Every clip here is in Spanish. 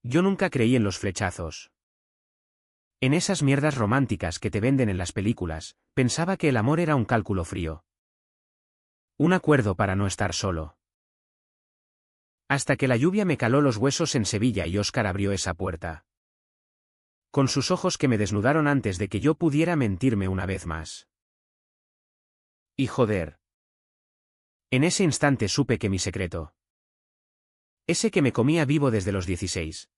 Yo nunca creí en los flechazos. En esas mierdas románticas que te venden en las películas, pensaba que el amor era un cálculo frío. Un acuerdo para no estar solo. Hasta que la lluvia me caló los huesos en Sevilla y Óscar abrió esa puerta. Con sus ojos que me desnudaron antes de que yo pudiera mentirme una vez más. Y joder. En ese instante supe que mi secreto. Ese que me comía vivo desde los 16.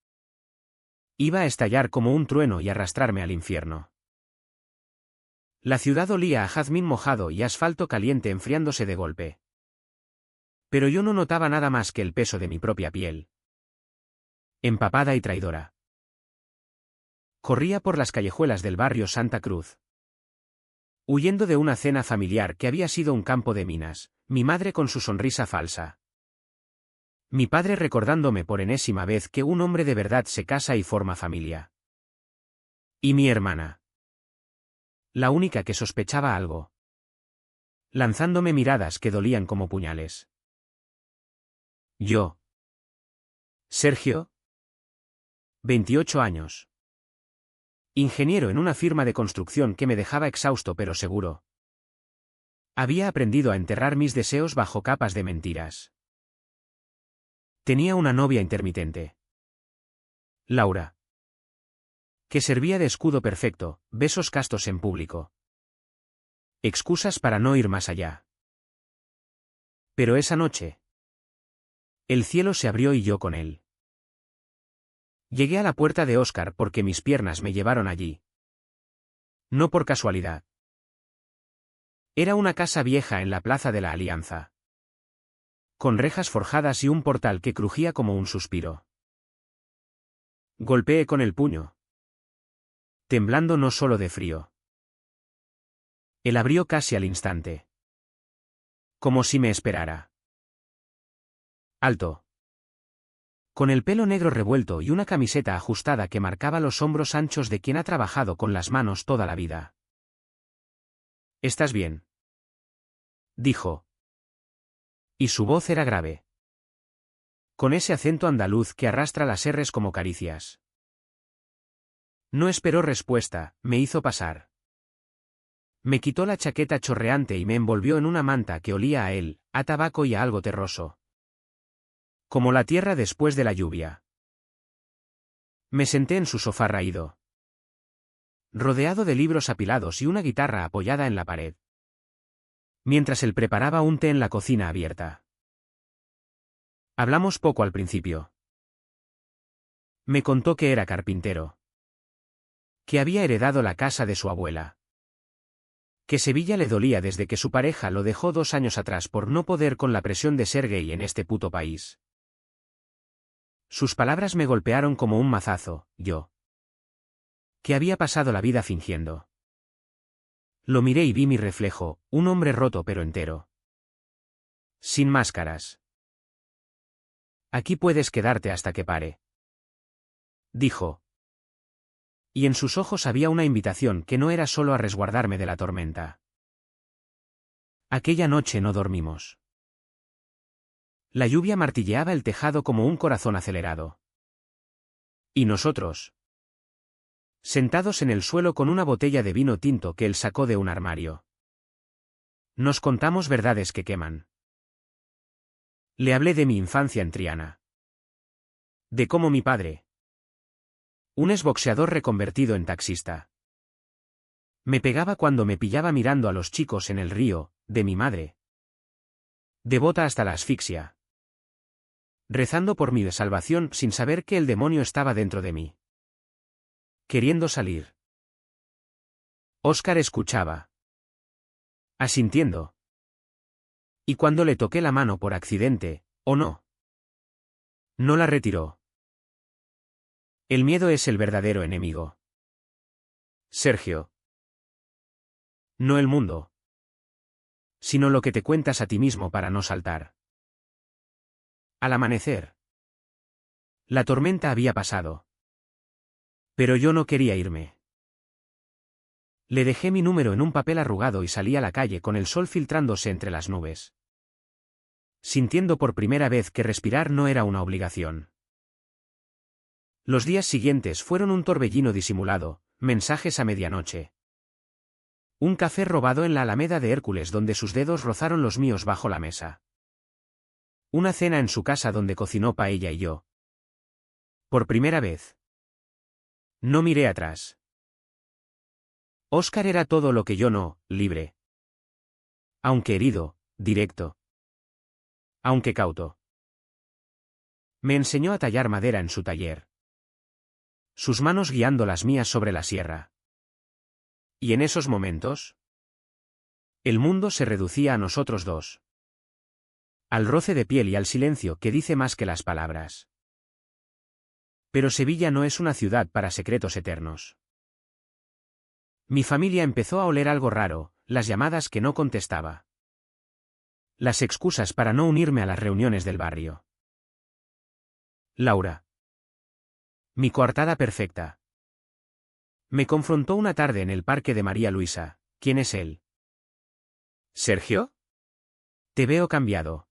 Iba a estallar como un trueno y arrastrarme al infierno. La ciudad olía a jazmín mojado y asfalto caliente enfriándose de golpe. Pero yo no notaba nada más que el peso de mi propia piel. Empapada y traidora. Corría por las callejuelas del barrio Santa Cruz. Huyendo de una cena familiar que había sido un campo de minas, mi madre con su sonrisa falsa. Mi padre recordándome por enésima vez que un hombre de verdad se casa y forma familia. Y mi hermana. La única que sospechaba algo. Lanzándome miradas que dolían como puñales. Yo. Sergio. 28 años. Ingeniero en una firma de construcción que me dejaba exhausto pero seguro. Había aprendido a enterrar mis deseos bajo capas de mentiras. Tenía una novia intermitente. Laura. Que servía de escudo perfecto, besos castos en público. Excusas para no ir más allá. Pero esa noche. El cielo se abrió y yo con él. Llegué a la puerta de Óscar porque mis piernas me llevaron allí. No por casualidad. Era una casa vieja en la Plaza de la Alianza. Con rejas forjadas y un portal que crujía como un suspiro. Golpeé con el puño. Temblando no solo de frío. Él abrió casi al instante. Como si me esperara. Alto. Con el pelo negro revuelto y una camiseta ajustada que marcaba los hombros anchos de quien ha trabajado con las manos toda la vida. ¿Estás bien?, dijo. Y su voz era grave. Con ese acento andaluz que arrastra las erres como caricias. No esperó respuesta, me hizo pasar. Me quitó la chaqueta chorreante y me envolvió en una manta que olía a él, a tabaco y a algo terroso. Como la tierra después de la lluvia. Me senté en su sofá raído. Rodeado de libros apilados y una guitarra apoyada en la pared. Mientras él preparaba un té en la cocina abierta. Hablamos poco al principio. Me contó que era carpintero. Que había heredado la casa de su abuela. Que Sevilla le dolía desde que su pareja lo dejó 2 años atrás por no poder con la presión de ser gay en este puto país. Sus palabras me golpearon como un mazazo, yo. Que había pasado la vida fingiendo. Lo miré y vi mi reflejo, un hombre roto pero entero. Sin máscaras. Aquí puedes quedarte hasta que pare. Dijo. Y en sus ojos había una invitación que no era solo a resguardarme de la tormenta. Aquella noche no dormimos. La lluvia martilleaba el tejado como un corazón acelerado. Y nosotros. Sentados en el suelo con una botella de vino tinto que él sacó de un armario. Nos contamos verdades que queman. Le hablé de mi infancia en Triana. De cómo mi padre. Un exboxeador reconvertido en taxista. Me pegaba cuando me pillaba mirando a los chicos en el río, de mi madre. Devota hasta la asfixia. Rezando por mi salvación sin saber que el demonio estaba dentro de mí. Queriendo salir. Óscar escuchaba. Asintiendo. Y cuando le toqué la mano por accidente, ¿o no? No la retiró. El miedo es el verdadero enemigo. Sergio. No el mundo. Sino lo que te cuentas a ti mismo para no saltar. Al amanecer. La tormenta había pasado. Pero yo no quería irme. Le dejé mi número en un papel arrugado y salí a la calle con el sol filtrándose entre las nubes. Sintiendo por primera vez que respirar no era una obligación. Los días siguientes fueron un torbellino disimulado, mensajes a medianoche. Un café robado en la Alameda de Hércules donde sus dedos rozaron los míos bajo la mesa. Una cena en su casa donde cocinó pa' ella y yo. Por primera vez. No miré atrás. Óscar era todo lo que yo no, libre. Aunque herido, directo. Aunque cauto. Me enseñó a tallar madera en su taller. Sus manos guiando las mías sobre la sierra. Y en esos momentos, el mundo se reducía a nosotros dos. Al roce de piel y al silencio que dice más que las palabras. Pero Sevilla no es una ciudad para secretos eternos. Mi familia empezó a oler algo raro, las llamadas que no contestaba. Las excusas para no unirme a las reuniones del barrio. Laura. Mi coartada perfecta. Me confrontó una tarde en el parque de María Luisa. ¿Quién es él? ¿Sergio? Te veo cambiado.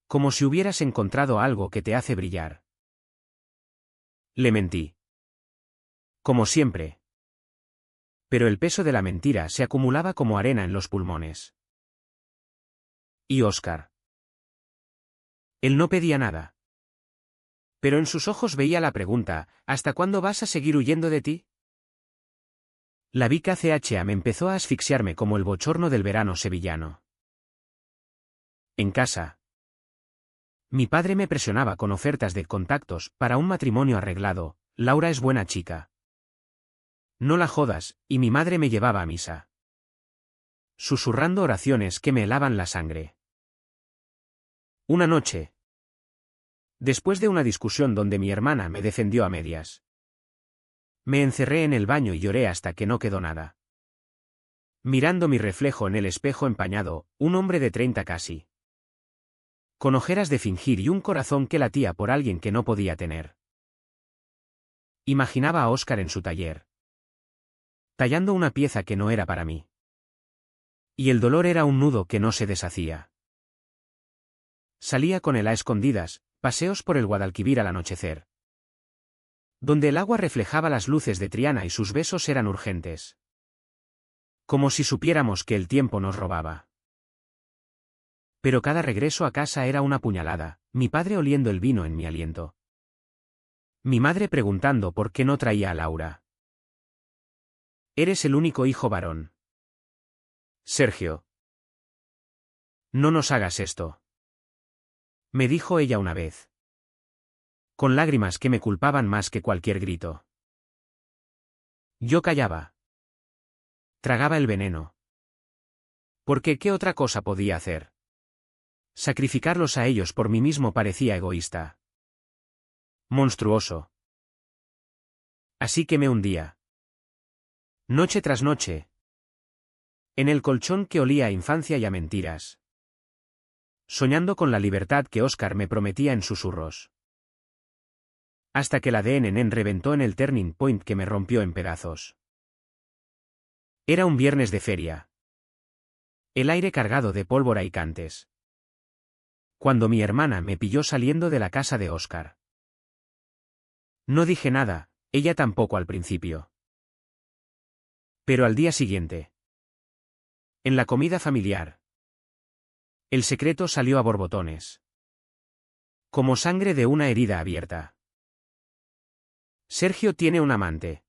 Como si hubieras encontrado algo que te hace brillar. Le mentí. Como siempre. Pero el peso de la mentira se acumulaba como arena en los pulmones. ¿Y Óscar? Él no pedía nada. Pero en sus ojos veía la pregunta, ¿hasta cuándo vas a seguir huyendo de ti? La Vica CHA me empezó a asfixiarme como el bochorno del verano sevillano. En casa. Mi padre me presionaba con ofertas de contactos para un matrimonio arreglado. Laura es buena chica. No la jodas, y mi madre me llevaba a misa. Susurrando oraciones que me helaban la sangre. Una noche. Después de una discusión donde mi hermana me defendió a medias. Me encerré en el baño y lloré hasta que no quedó nada. Mirando mi reflejo en el espejo empañado, un hombre de 30 casi. Con ojeras de fingir y un corazón que latía por alguien que no podía tener. Imaginaba a Óscar en su taller. Tallando una pieza que no era para mí. Y el dolor era un nudo que no se deshacía. Salía con él a escondidas, paseos por el Guadalquivir al anochecer. Donde el agua reflejaba las luces de Triana y sus besos eran urgentes. Como si supiéramos que el tiempo nos robaba. Pero cada regreso a casa era una puñalada, mi padre oliendo el vino en mi aliento. Mi madre preguntando por qué no traía a Laura. Eres el único hijo varón. Sergio. No nos hagas esto. Me dijo ella una vez. Con lágrimas que me culpaban más que cualquier grito. Yo callaba. Tragaba el veneno. Porque ¿qué otra cosa podía hacer? Sacrificarlos a ellos por mí mismo parecía egoísta. Monstruoso. Así que me hundía. Noche tras noche. En el colchón que olía a infancia y a mentiras. Soñando con la libertad que Óscar me prometía en susurros. Hasta que la DNN reventó en el turning point que me rompió en pedazos. Era un viernes de feria. El aire cargado de pólvora y cantes. Cuando mi hermana me pilló saliendo de la casa de Óscar. No dije nada, ella tampoco al principio. Pero al día siguiente. En la comida familiar. El secreto salió a borbotones. Como sangre de una herida abierta. Sergio tiene un amante.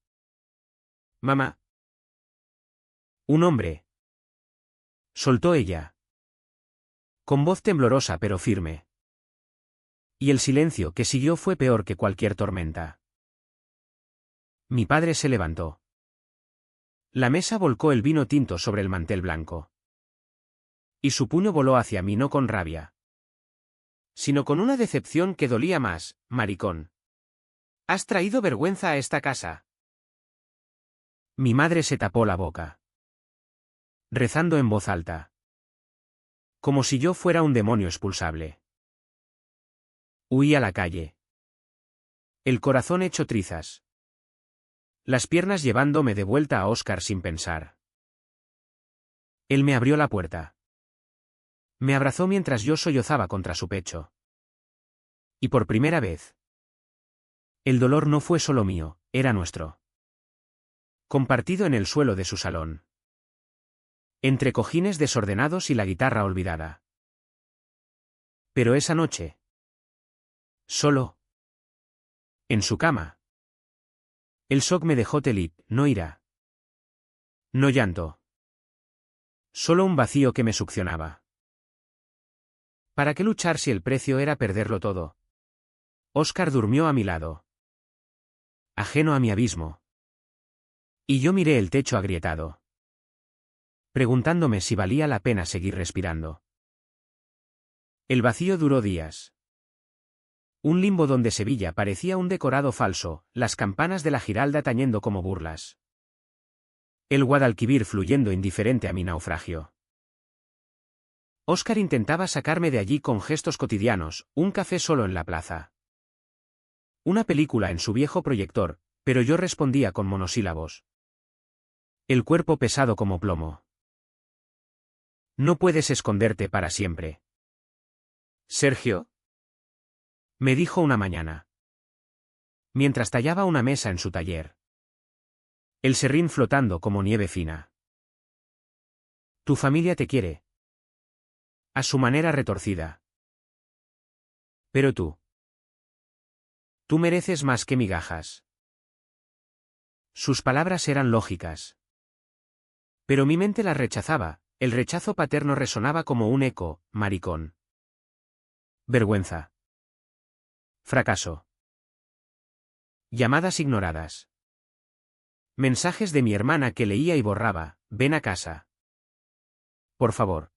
Mamá. Un hombre. Soltó ella. Con voz temblorosa pero firme. Y el silencio que siguió fue peor que cualquier tormenta. Mi padre se levantó. La mesa volcó el vino tinto sobre el mantel blanco. Y su puño voló hacia mí no con rabia. Sino con una decepción que dolía más, maricón. ¿Has traído vergüenza a esta casa? Mi madre se tapó la boca. Rezando en voz alta. Como si yo fuera un demonio expulsable. Huí a la calle. El corazón hecho trizas. Las piernas llevándome de vuelta a Óscar sin pensar. Él me abrió la puerta. Me abrazó mientras yo sollozaba contra su pecho. Y por primera vez. El dolor no fue solo mío, era nuestro. Compartido en el suelo de su salón. Entre cojines desordenados y la guitarra olvidada. Pero esa noche. Solo. En su cama. El shock me dejó telit, no ira. No llanto. Solo un vacío que me succionaba. ¿Para qué luchar si el precio era perderlo todo? Óscar durmió a mi lado. Ajeno a mi abismo. Y yo miré el techo agrietado. Preguntándome si valía la pena seguir respirando. El vacío duró días. Un limbo donde Sevilla parecía un decorado falso, las campanas de la Giralda tañendo como burlas. El Guadalquivir fluyendo indiferente a mi naufragio. Óscar intentaba sacarme de allí con gestos cotidianos, un café solo en la plaza. Una película en su viejo proyector, pero yo respondía con monosílabos. El cuerpo pesado como plomo. No puedes esconderte para siempre. Sergio, me dijo una mañana. Mientras tallaba una mesa en su taller. El serrín flotando como nieve fina. Tu familia te quiere. A su manera retorcida. Pero tú. Tú mereces más que migajas. Sus palabras eran lógicas. Pero mi mente las rechazaba, el rechazo paterno resonaba como un eco, maricón. Vergüenza. Fracaso. Llamadas ignoradas. Mensajes de mi hermana que leía y borraba, ven a casa. Por favor.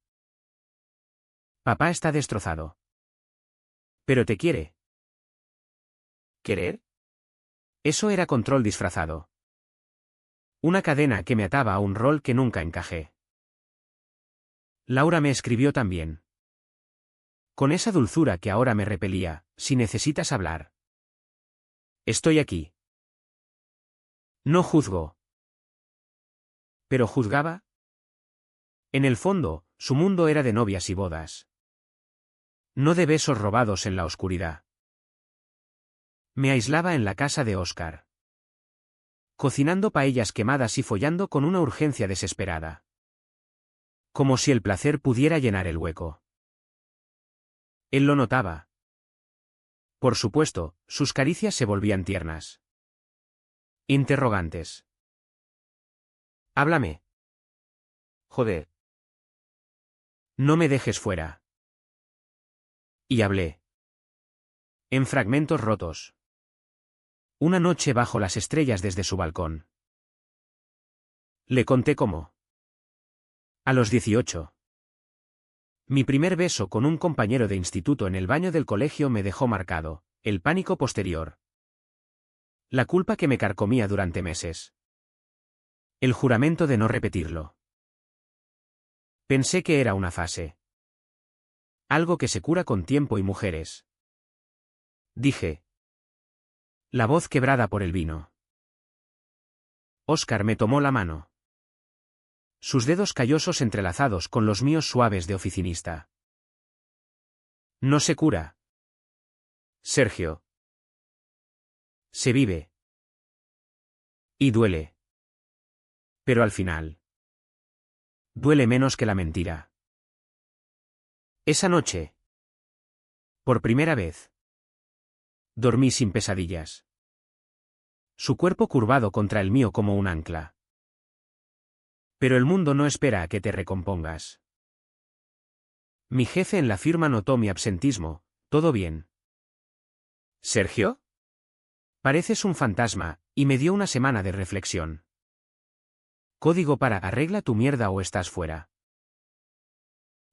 Papá está destrozado. Pero te quiere. ¿Querer? Eso era control disfrazado. Una cadena que me ataba a un rol que nunca encajé. Laura me escribió también. Con esa dulzura que ahora me repelía, si necesitas hablar. Estoy aquí. No juzgo. ¿Pero juzgaba? En el fondo, su mundo era de novias y bodas. No de besos robados en la oscuridad. Me aislaba en la casa de Óscar. Cocinando paellas quemadas y follando con una urgencia desesperada. Como si el placer pudiera llenar el hueco. Él lo notaba. Por supuesto, sus caricias se volvían tiernas. Interrogantes. Háblame. Joder. No me dejes fuera. Y hablé. En fragmentos rotos. Una noche bajo las estrellas desde su balcón. Le conté cómo. A los 18. Mi primer beso con un compañero de instituto en el baño del colegio me dejó marcado, el pánico posterior. La culpa que me carcomía durante meses. El juramento de no repetirlo. Pensé que era una fase. Algo que se cura con tiempo y mujeres. Dije. La voz quebrada por el vino. Óscar me tomó la mano. Sus dedos callosos entrelazados con los míos suaves de oficinista. No se cura. Sergio. Se vive. Y duele. Pero al final. Duele menos que la mentira. Esa noche. Por primera vez. Dormí sin pesadillas. Su cuerpo curvado contra el mío como un ancla. Pero el mundo no espera a que te recompongas. Mi jefe en la firma notó mi absentismo, ¿todo bien? ¿Sergio? Pareces un fantasma, y me dio una semana de reflexión. Código para arregla tu mierda o estás fuera.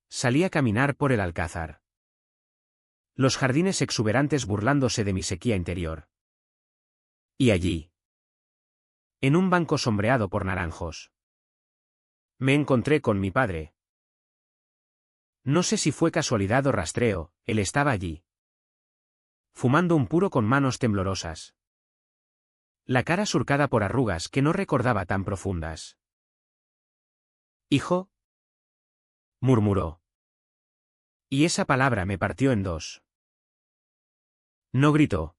Salí a caminar por el Alcázar. Los jardines exuberantes burlándose de mi sequía interior. Y allí. En un banco sombreado por naranjos. Me encontré con mi padre. No sé si fue casualidad o rastreo, él estaba allí. Fumando un puro con manos temblorosas. La cara surcada por arrugas que no recordaba tan profundas. Hijo, murmuró. Y esa palabra me partió en dos. No gritó.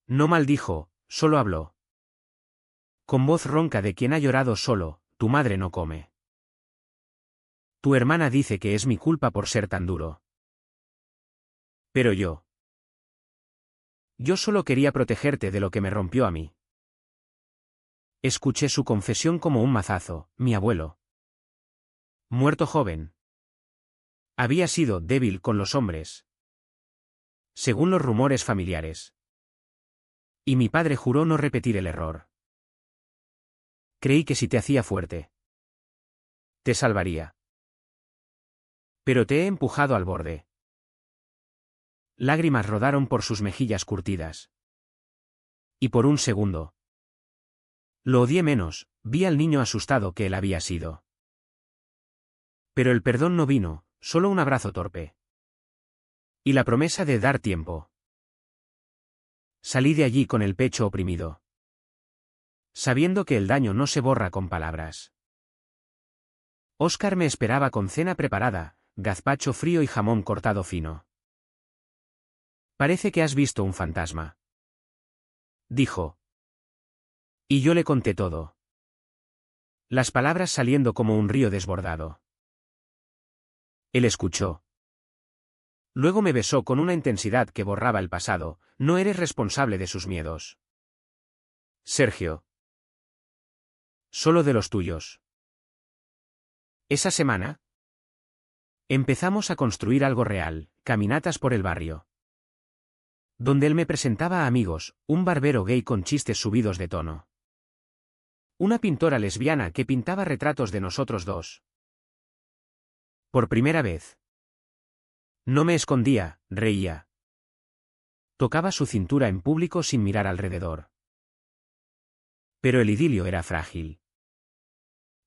No maldijo, solo habló. Con voz ronca de quien ha llorado solo, tu madre no come. Tu hermana dice que es mi culpa por ser tan duro. Pero yo. Yo solo quería protegerte de lo que me rompió a mí. Escuché su confesión como un mazazo, mi abuelo. Muerto joven. Había sido débil con los hombres. Según los rumores familiares. Y mi padre juró no repetir el error. Creí que si te hacía fuerte, te salvaría. Pero te he empujado al borde. Lágrimas rodaron por sus mejillas curtidas. Y por un segundo. Lo odié menos, vi al niño asustado que él había sido. Pero el perdón no vino, solo un abrazo torpe. Y la promesa de dar tiempo. Salí de allí con el pecho oprimido. Sabiendo que el daño no se borra con palabras. Óscar me esperaba con cena preparada, gazpacho frío y jamón cortado fino. Parece que has visto un fantasma. Dijo. Y yo le conté todo. Las palabras saliendo como un río desbordado. Él escuchó. Luego me besó con una intensidad que borraba el pasado. No eres responsable de sus miedos, Sergio. Solo de los tuyos. Esa semana empezamos a construir algo real, caminatas por el barrio. Donde él me presentaba a amigos, un barbero gay con chistes subidos de tono. Una pintora lesbiana que pintaba retratos de nosotros dos. Por primera vez. No me escondía, reía. Tocaba su cintura en público sin mirar alrededor. Pero el idilio era frágil.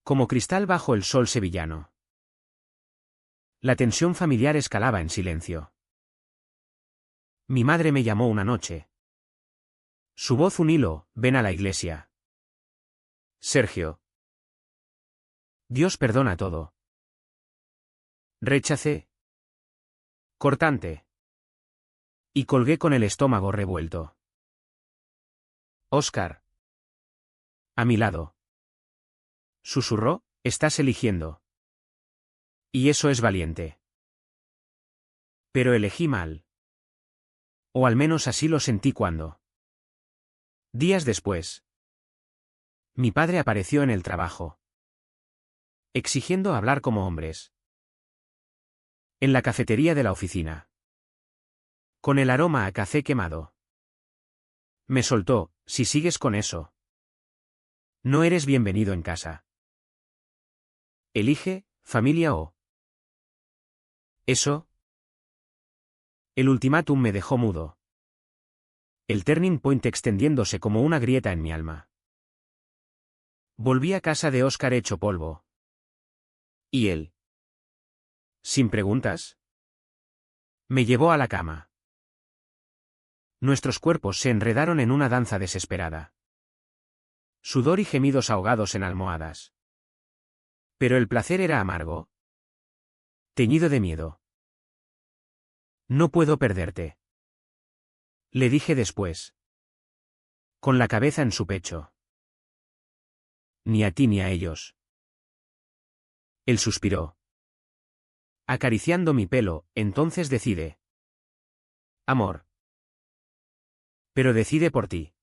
Como cristal bajo el sol sevillano. La tensión familiar escalaba en silencio. Mi madre me llamó una noche. Su voz un hilo, ven a la iglesia. Sergio. Dios perdona todo. Rechacé. Cortante. Y colgué con el estómago revuelto. Óscar. A mi lado. Susurró, estás eligiendo. Y eso es valiente. Pero elegí mal. O al menos así lo sentí cuando. Días después. Mi padre apareció en el trabajo. Exigiendo hablar como hombres. En la cafetería de la oficina. Con el aroma a café quemado. Me soltó, si sigues con eso. No eres bienvenido en casa. Elige, familia o. ¿Eso? El ultimátum me dejó mudo. El turning point extendiéndose como una grieta en mi alma. Volví a casa de Óscar hecho polvo. ¿Y él? Sin preguntas. Me llevó a la cama. Nuestros cuerpos se enredaron en una danza desesperada. Sudor y gemidos ahogados en almohadas. Pero el placer era amargo. Teñido de miedo. No puedo perderte. Le dije después. Con la cabeza en su pecho. Ni a ti ni a ellos. Él suspiró. Acariciando mi pelo, entonces decide. Amor. Pero decide por ti.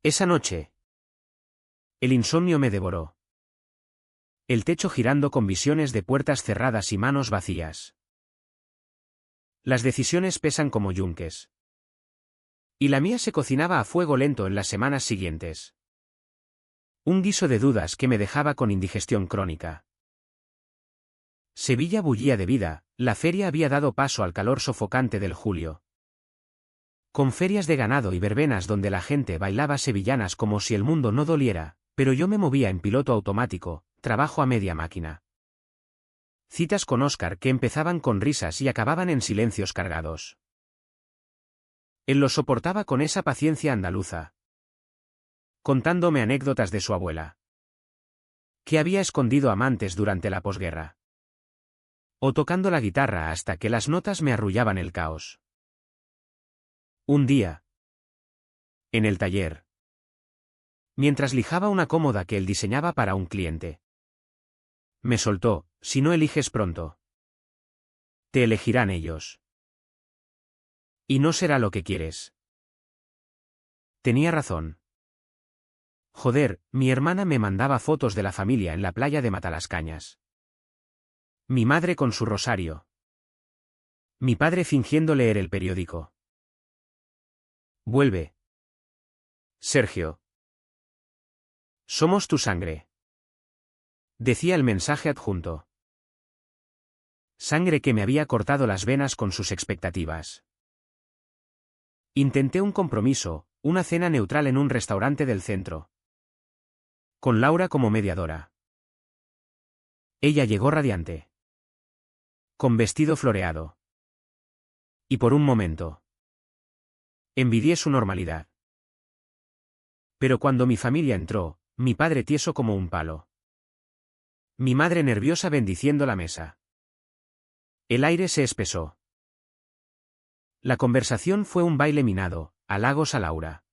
Esa noche. El insomnio me devoró. El techo girando con visiones de puertas cerradas y manos vacías. Las decisiones pesan como yunques. Y la mía se cocinaba a fuego lento en las semanas siguientes. Un guiso de dudas que me dejaba con indigestión crónica. Sevilla bullía de vida, la feria había dado paso al calor sofocante del julio. Con ferias de ganado y verbenas donde la gente bailaba sevillanas como si el mundo no doliera, pero yo me movía en piloto automático, trabajo a media máquina. Citas con Óscar que empezaban con risas y acababan en silencios cargados. Él lo soportaba con esa paciencia andaluza. Contándome anécdotas de su abuela. Que había escondido amantes durante la posguerra. O tocando la guitarra hasta que las notas me arrullaban el caos. Un día, En el taller. Mientras lijaba una cómoda que él diseñaba para un cliente. Me soltó: si no eliges pronto, te elegirán ellos. Y no será lo que quieres. Tenía razón. Joder, mi hermana me mandaba fotos de la familia en la playa de Matalascañas. Mi madre con su rosario. Mi padre fingiendo leer el periódico. Vuelve, Sergio. Somos tu sangre. Decía el mensaje adjunto. Sangre que me había cortado las venas con sus expectativas. Intenté un compromiso, una cena neutral en un restaurante del centro. Con Laura como mediadora. Ella llegó radiante. Con vestido floreado. Y por un momento envidié su normalidad. Pero cuando mi familia entró, mi padre tieso como un palo. Mi madre nerviosa bendiciendo la mesa. El aire se espesó. La conversación fue un baile minado, halagos a Laura.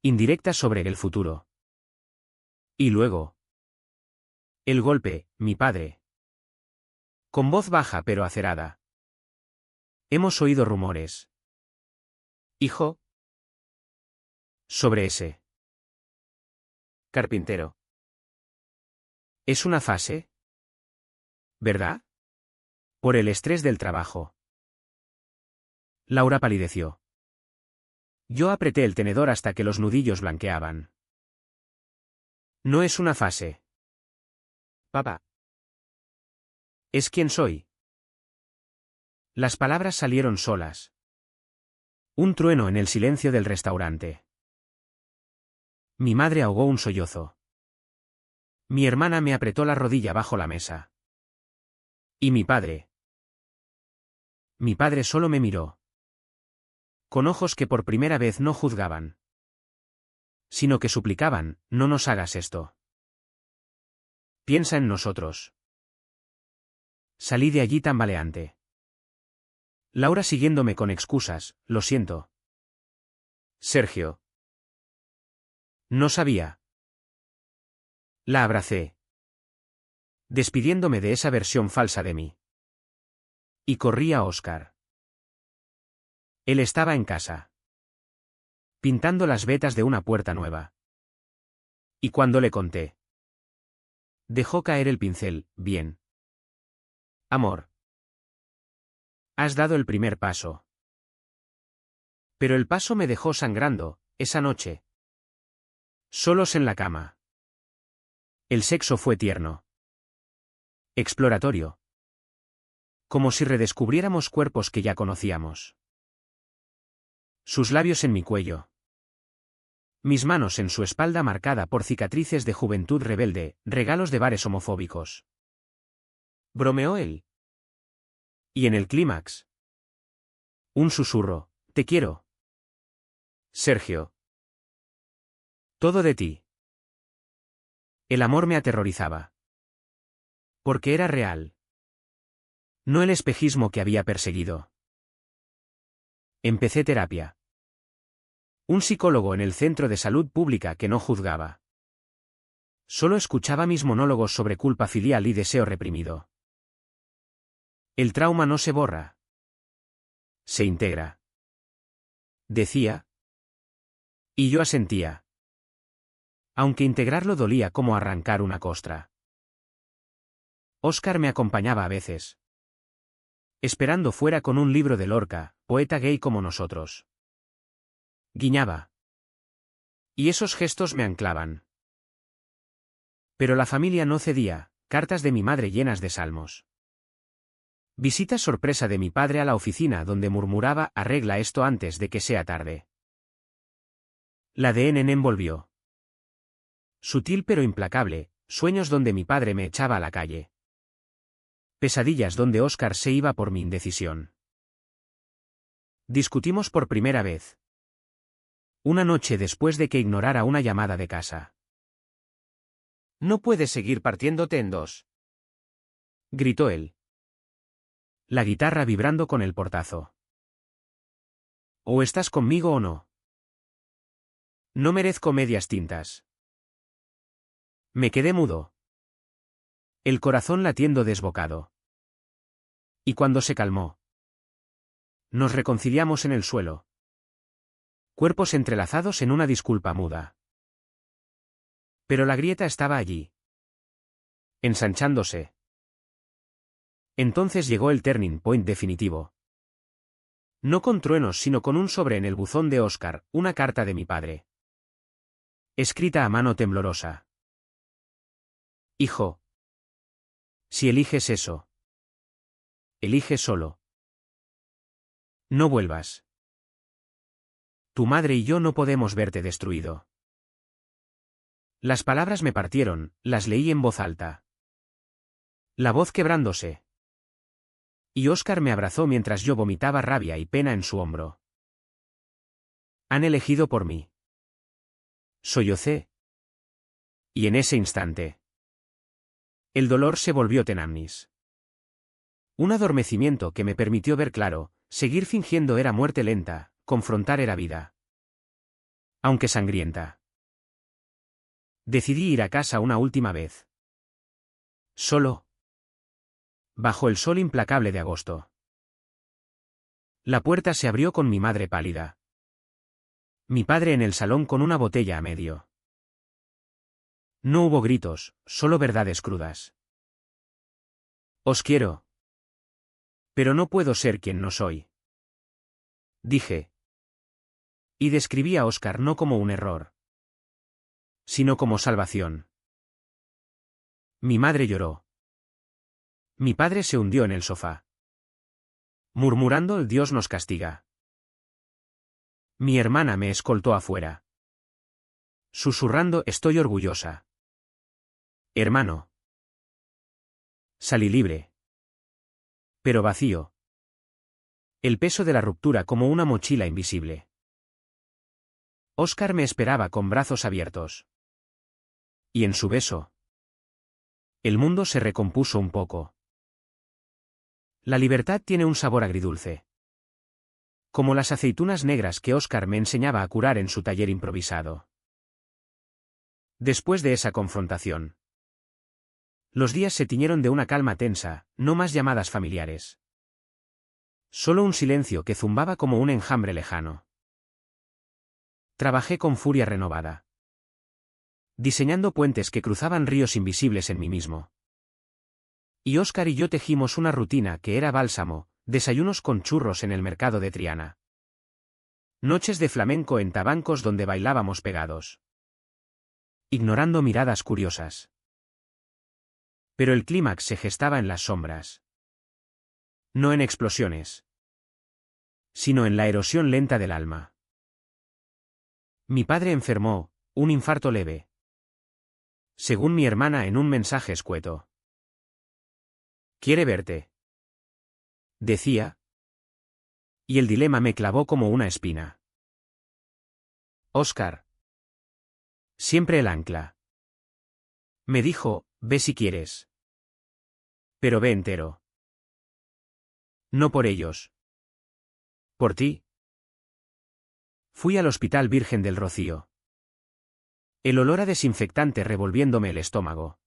Indirectas sobre el futuro. Y luego. El golpe, mi padre. Con voz baja pero acerada. Hemos oído rumores. Hijo. Sobre ese carpintero. Es una fase, ¿verdad? Por el estrés del trabajo. Laura palideció. Yo apreté el tenedor hasta que los nudillos blanqueaban. No es una fase. Papá. Es quien soy. Las palabras salieron solas. Un trueno en el silencio del restaurante. Mi madre ahogó un sollozo. Mi hermana me apretó la rodilla bajo la mesa. ¿Y mi padre? Mi padre solo me miró. Con ojos que por primera vez no juzgaban. Sino que suplicaban: no nos hagas esto. Piensa en nosotros. Salí de allí tambaleante. Laura siguiéndome con excusas: lo siento. Sergio. No sabía. La abracé. Despidiéndome de esa versión falsa de mí. Y corrí a Óscar. Él estaba en casa. Pintando las vetas de una puerta nueva. Y cuando le conté. Dejó caer el pincel: bien. Amor. Has dado el primer paso. Pero el paso me dejó sangrando, esa noche. Solos en la cama. El sexo fue tierno. Exploratorio. Como si redescubriéramos cuerpos que ya conocíamos. Sus labios en mi cuello. Mis manos en su espalda marcada por cicatrices de juventud rebelde, regalos de bares homofóbicos. Bromeó él. Y en el clímax. Un susurro: te quiero. Sergio. Todo de ti. El amor me aterrorizaba. Porque era real. No el espejismo que había perseguido. Empecé terapia. Un psicólogo en el centro de salud pública que no juzgaba. Solo escuchaba mis monólogos sobre culpa filial y deseo reprimido. El trauma no se borra. Se integra. Decía. Y yo asentía. Aunque integrarlo dolía como arrancar una costra. Óscar me acompañaba a veces. Esperando fuera con un libro de Lorca, poeta gay como nosotros. Guiñaba. Y esos gestos me anclaban. Pero la familia no cedía, cartas de mi madre llenas de salmos. Visita sorpresa de mi padre a la oficina donde murmuraba: arregla esto antes de que sea tarde. La de Nenem volvió. Sutil pero implacable, sueños donde mi padre me echaba a la calle. Pesadillas donde Óscar se iba por mi indecisión. Discutimos por primera vez. Una noche después de que ignorara una llamada de casa. No puedes seguir partiéndote en dos. Gritó él. La guitarra vibrando con el portazo. O estás conmigo o no. No merezco medias tintas. Me quedé mudo. El corazón latiendo desbocado. Y cuando se calmó, nos reconciliamos en el suelo. Cuerpos entrelazados en una disculpa muda. Pero la grieta estaba allí, ensanchándose. Entonces llegó el turning point definitivo. No con truenos, sino con un sobre en el buzón de Óscar, una carta de mi padre. Escrita a mano temblorosa. Hijo. Si eliges eso. Elige solo. No vuelvas. Tu madre y yo no podemos verte destruido. Las palabras me partieron, las leí en voz alta. La voz quebrándose. Y Óscar me abrazó mientras yo vomitaba rabia y pena en su hombro. Han elegido por mí. Sollocé. Y en ese instante, el dolor se volvió tenamnis. Un adormecimiento que me permitió ver claro, seguir fingiendo era muerte lenta, confrontar era vida. Aunque sangrienta. Decidí ir a casa una última vez. Solo. Bajo el sol implacable de agosto. La puerta se abrió con mi madre pálida. Mi padre en el salón con una botella a medio. No hubo gritos, solo verdades crudas. Os quiero. Pero no puedo ser quien no soy. Dije. Y describí a Óscar no como un error, sino como salvación. Mi madre lloró. Mi padre se hundió en el sofá. Murmurando el Dios nos castiga. Mi hermana me escoltó afuera. Susurrando estoy orgullosa. Hermano. Salí libre. Pero vacío. El peso de la ruptura como una mochila invisible. Óscar me esperaba con brazos abiertos. Y en su beso, el mundo se recompuso un poco. La libertad tiene un sabor agridulce. Como las aceitunas negras que Óscar me enseñaba a curar en su taller improvisado. Después de esa confrontación, los días se tiñeron de una calma tensa, no más llamadas familiares. Solo un silencio que zumbaba como un enjambre lejano. Trabajé con furia renovada. Diseñando puentes que cruzaban ríos invisibles en mí mismo. Y Óscar y yo tejimos una rutina que era bálsamo, desayunos con churros en el mercado de Triana. Noches de flamenco en tabancos donde bailábamos pegados. Ignorando miradas curiosas. Pero el clímax se gestaba en las sombras. No en explosiones. Sino en la erosión lenta del alma. Mi padre enfermó, un infarto leve. Según mi hermana en un mensaje escueto. Quiere verte. Decía. Y el dilema me clavó como una espina. Óscar. Siempre el ancla. Me dijo, ve si quieres. Pero ve entero. No por ellos. Por ti. Fui al Hospital Virgen del Rocío. El olor a desinfectante revolviéndome el estómago.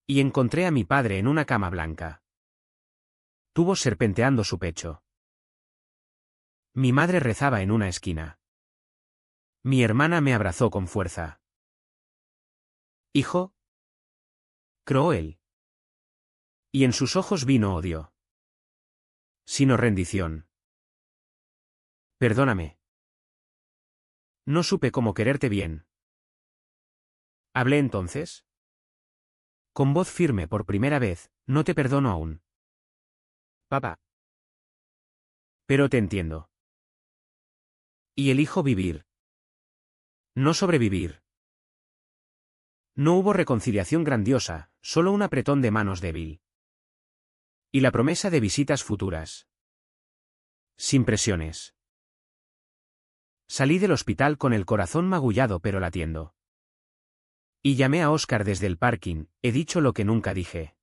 Y encontré a mi padre en una cama blanca. Tubos serpenteando su pecho. Mi madre rezaba en una esquina. Mi hermana me abrazó con fuerza. Hijo. Croó él. Y en sus ojos vino odio. Sino rendición. Perdóname. No supe cómo quererte bien. ¿Hablé entonces? Con voz firme por primera vez, no te perdono aún. Papá. Pero te entiendo. Y elijo vivir. No sobrevivir. No hubo reconciliación grandiosa, solo un apretón de manos débil. Y la promesa de visitas futuras. Sin presiones. Salí del hospital con el corazón magullado pero latiendo. Y llamé a Óscar desde el parking, he dicho lo que nunca dije.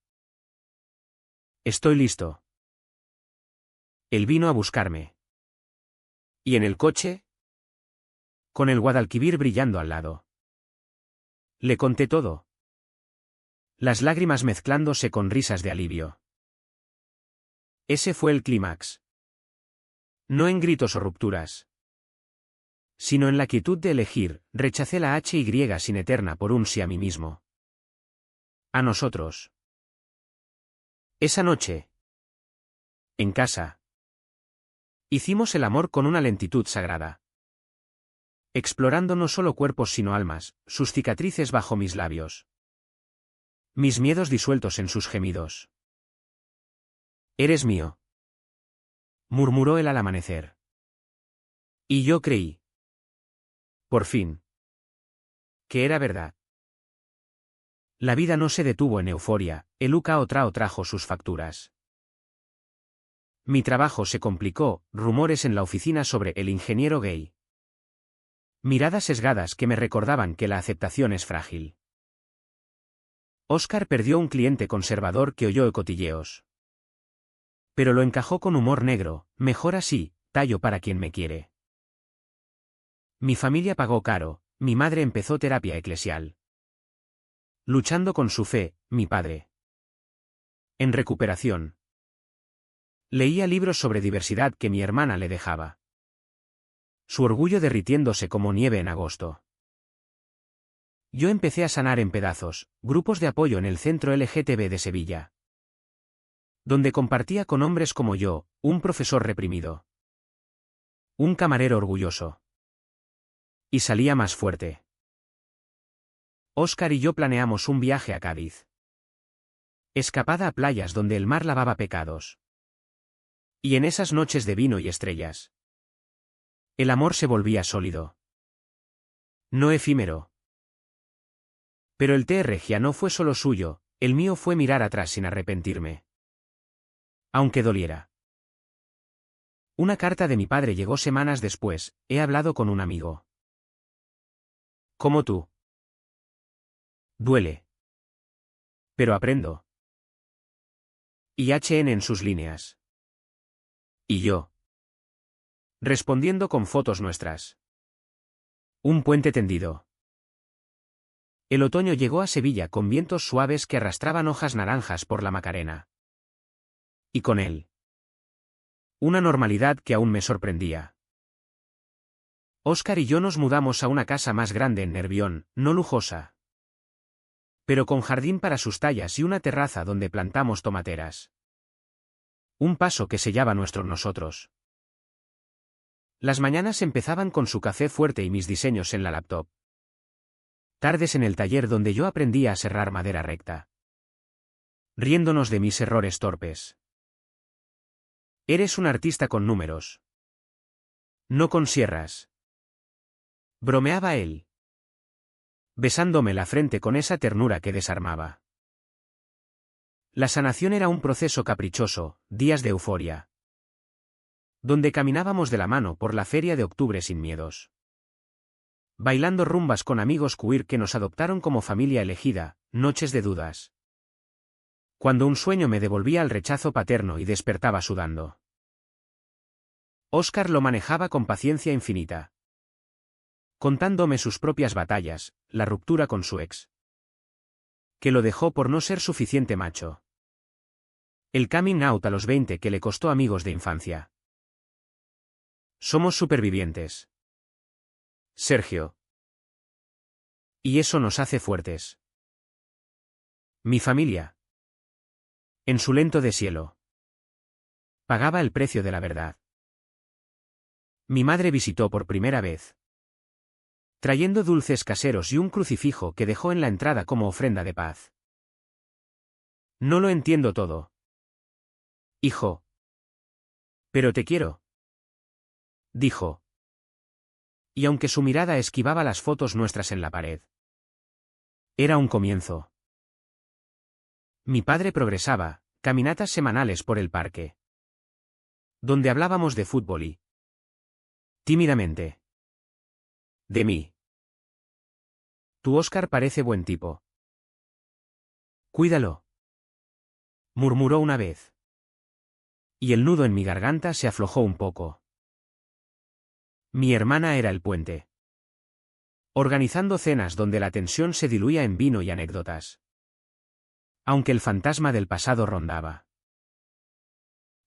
Estoy listo. Él vino a buscarme. ¿Y en el coche? con el Guadalquivir brillando al lado. Le conté todo. Las lágrimas mezclándose con risas de alivio. Ese fue el clímax. No en gritos o rupturas, sino en la quietud de elegir, rechacé la HY sin eterna por un sí a mí mismo. A nosotros. Esa noche. En casa. Hicimos el amor con una lentitud sagrada. Explorando no solo cuerpos sino almas, sus cicatrices bajo mis labios. Mis miedos disueltos en sus gemidos. Eres mío, murmuró él al amanecer. Y yo creí. Por fin. Que era verdad. La vida no se detuvo en euforia, el UKA trajo sus facturas. Mi trabajo se complicó, rumores en la oficina sobre el ingeniero gay. Miradas sesgadas que me recordaban que la aceptación es frágil. Óscar perdió un cliente conservador que oyó cotilleos. Pero lo encajó con humor negro, mejor así, tallo para quien me quiere. Mi familia pagó caro, mi madre empezó terapia eclesial. Luchando con su fe, mi padre. En recuperación. Leía libros sobre diversidad que mi hermana le dejaba. Su orgullo derritiéndose como nieve en agosto. Yo empecé a sanar en pedazos, grupos de apoyo en el centro LGTB de Sevilla. Donde compartía con hombres como yo, un profesor reprimido. Un camarero orgulloso. Y salía más fuerte. Óscar y yo planeamos un viaje a Cádiz. Escapada a playas donde el mar lavaba pecados. Y en esas noches de vino y estrellas. El amor se volvía sólido. No efímero. Pero el TR no fue solo suyo, el mío fue mirar atrás sin arrepentirme. Aunque doliera. Una carta de mi padre llegó semanas después, he hablado con un amigo. Como tú. Duele. Pero aprendo. Y HN en sus líneas. Y yo. Respondiendo con fotos nuestras. Un puente tendido. El otoño llegó a Sevilla con vientos suaves que arrastraban hojas naranjas por la Macarena. Y con él. Una normalidad que aún me sorprendía. Óscar y yo nos mudamos a una casa más grande en Nervión, no lujosa. Pero con jardín para sus tallas y una terraza donde plantamos tomateras. Un paso que sellaba nuestro nosotros. Las mañanas empezaban con su café fuerte y mis diseños en la laptop. Tardes en el taller donde yo aprendía a serrar madera recta. Riéndonos de mis errores torpes. Eres un artista con números. No con sierras. Bromeaba él. Besándome la frente con esa ternura que desarmaba. La sanación era un proceso caprichoso, días de euforia. Donde caminábamos de la mano por la feria de octubre sin miedos. Bailando rumbas con amigos queer que nos adoptaron como familia elegida, noches de dudas. Cuando un sueño me devolvía al rechazo paterno y despertaba sudando. Óscar lo manejaba con paciencia infinita. Contándome sus propias batallas, la ruptura con su ex. Que lo dejó por no ser suficiente macho. El coming out a los 20 que le costó amigos de infancia. Somos supervivientes. Sergio. Y eso nos hace fuertes. Mi familia. En su lento deshielo. Pagaba el precio de la verdad. Mi madre visitó por primera vez. Trayendo dulces caseros y un crucifijo que dejó en la entrada como ofrenda de paz. No lo entiendo todo. Hijo. Pero te quiero. Dijo. Y aunque su mirada esquivaba las fotos nuestras en la pared. Era un comienzo. Mi padre progresaba, caminatas semanales por el parque. Donde hablábamos de fútbol y... tímidamente. De mí. Tu Óscar parece buen tipo. Cuídalo. Murmuró una vez. Y el nudo en mi garganta se aflojó un poco. Mi hermana era el puente. organizando cenas donde la tensión se diluía en vino y anécdotas. Aunque el fantasma del pasado rondaba.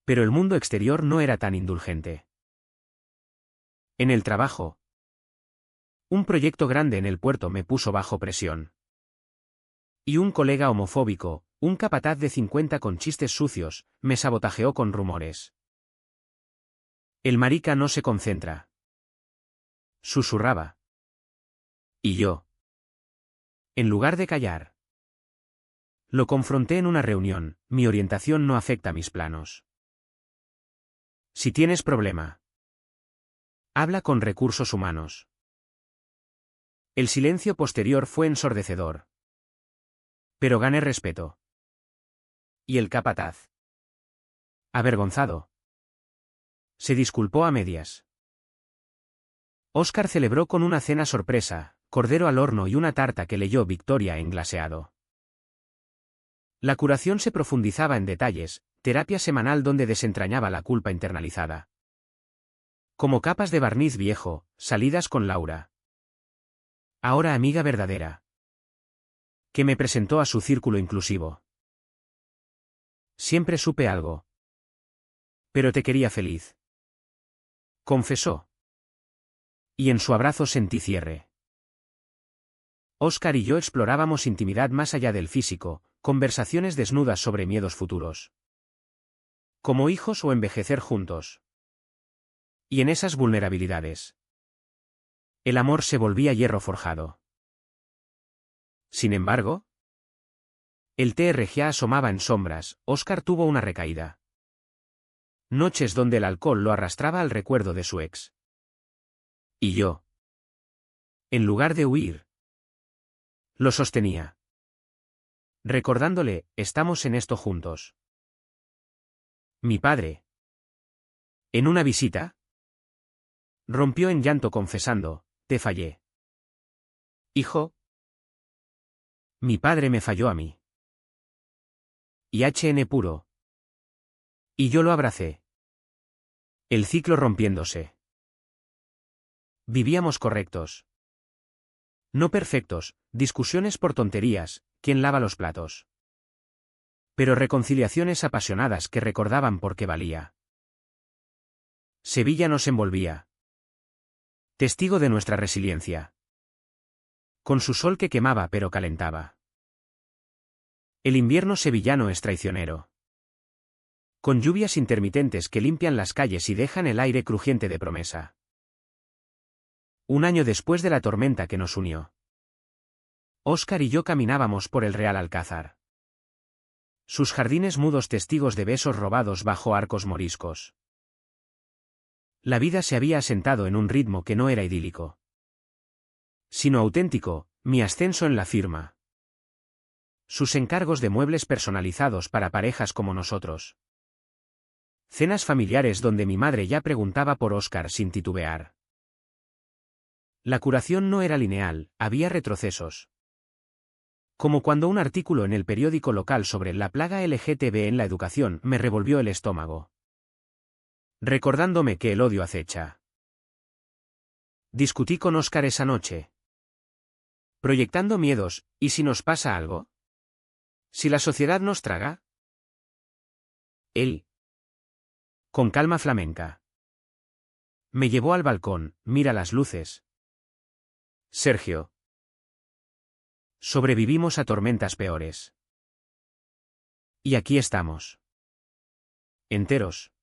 Pero el mundo exterior no era tan indulgente. En el trabajo, un proyecto grande en el puerto me puso bajo presión. Y un colega homofóbico, un capataz de 50 con chistes sucios, me sabotajeó con rumores. El marica no se concentra. Susurraba. Y yo, en lugar de callar, lo confronté en una reunión: mi orientación no afecta mis planos. Si tienes problema, habla con recursos humanos. El silencio posterior fue ensordecedor. Pero gané respeto. Y el capataz, avergonzado, se disculpó a medias. Óscar celebró con una cena sorpresa, cordero al horno y una tarta que leyó Victoria en glaseado. La curación se profundizaba en detalles, terapia semanal donde desentrañaba la culpa internalizada. Como capas de barniz viejo, salidas con Laura. Ahora amiga verdadera. Que me presentó a su círculo inclusivo. Siempre supe algo. Pero te quería feliz. Confesó. Y en su abrazo sentí cierre. Óscar y yo explorábamos intimidad más allá del físico, conversaciones desnudas sobre miedos futuros. Como hijos o envejecer juntos. Y en esas vulnerabilidades, el amor se volvía hierro forjado. Sin embargo, el TRGA asomaba en sombras. Óscar tuvo una recaída. Noches donde el alcohol lo arrastraba al recuerdo de su ex. Y yo, en lugar de huir, lo sostenía. Recordándole: estamos en esto juntos. Mi padre, en una visita, rompió en llanto confesando: te fallé. Hijo, mi padre me falló a mí. Y HN puro. Y yo lo abracé. El ciclo rompiéndose. Vivíamos correctos. No perfectos, discusiones por tonterías: ¿quién lava los platos? Pero reconciliaciones apasionadas que recordaban por qué valía. Sevilla nos envolvía. Testigo de nuestra resiliencia. Con su sol que quemaba pero calentaba. El invierno sevillano es traicionero. Con lluvias intermitentes que limpian las calles y dejan el aire crujiente de promesa. Un año después de la tormenta que nos unió, Óscar y yo caminábamos por el Real Alcázar. Sus jardines mudos testigos de besos robados bajo arcos moriscos. La vida se había asentado en un ritmo que no era idílico, sino auténtico: mi ascenso en la firma. Sus encargos de muebles personalizados para parejas como nosotros. Cenas familiares donde mi madre ya preguntaba por Óscar sin titubear. La curación no era lineal, había retrocesos. Como cuando un artículo en el periódico local sobre la plaga LGTB en la educación me revolvió el estómago, recordándome que el odio acecha. Discutí con Óscar esa noche, proyectando miedos: ¿y si nos pasa algo? ¿Si la sociedad nos traga? Él, con calma flamenca, me llevó al balcón: mira las luces, Sergio. Sobrevivimos a tormentas peores. Y aquí estamos. Enteros.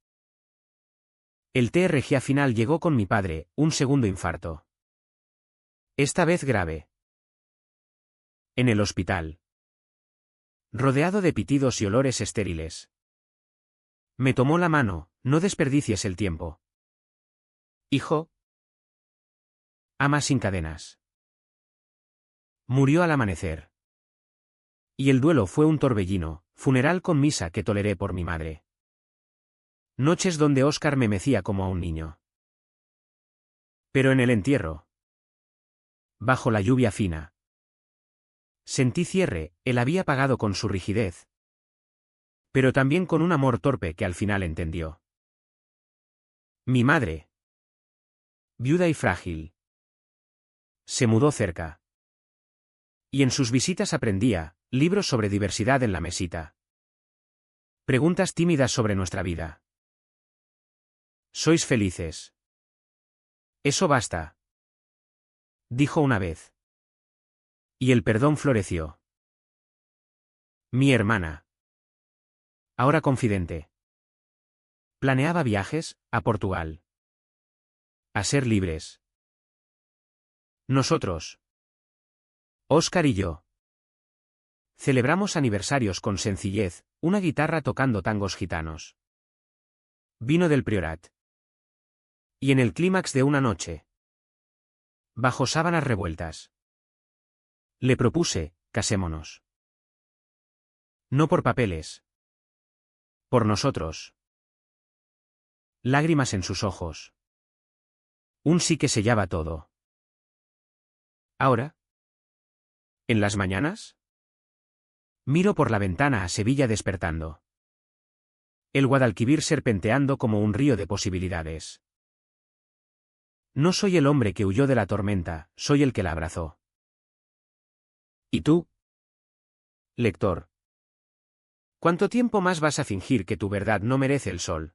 El TRGA final llegó con mi padre: un segundo infarto. Esta vez grave. En el hospital. Rodeado de pitidos y olores estériles. Me tomó la mano: no desperdicies el tiempo. Hijo. Ama sin cadenas. Murió al amanecer. Y el duelo fue un torbellino: funeral con misa que toleré por mi madre. Noches donde Óscar me mecía como a un niño. Pero en el entierro, bajo la lluvia fina, sentí cierre. Él había pagado con su rigidez, pero también con un amor torpe que al final entendió. Mi madre, viuda y frágil, Se mudó cerca. Y en sus visitas aprendía, libros sobre diversidad en la mesita. Preguntas tímidas sobre nuestra vida. ¿Sois felices? Eso basta. Dijo una vez. Y el perdón floreció. Mi hermana. Ahora confidente. Planeaba viajes, a Portugal. A ser libres. Nosotros. Óscar y yo. Celebramos aniversarios con sencillez, una guitarra tocando tangos gitanos. Vino del Priorat. Y en el clímax de una noche. Bajo sábanas revueltas. Le propuse, casémonos. No por papeles. Por nosotros. Lágrimas en sus ojos. Un sí que sellaba todo. Ahora. ¿En las mañanas? Miro por la ventana a Sevilla despertando. El Guadalquivir serpenteando como un río de posibilidades. No soy el hombre que huyó de la tormenta, soy el que la abrazó. ¿Y tú? Lector. ¿Cuánto tiempo más vas a fingir que tu verdad no merece el sol?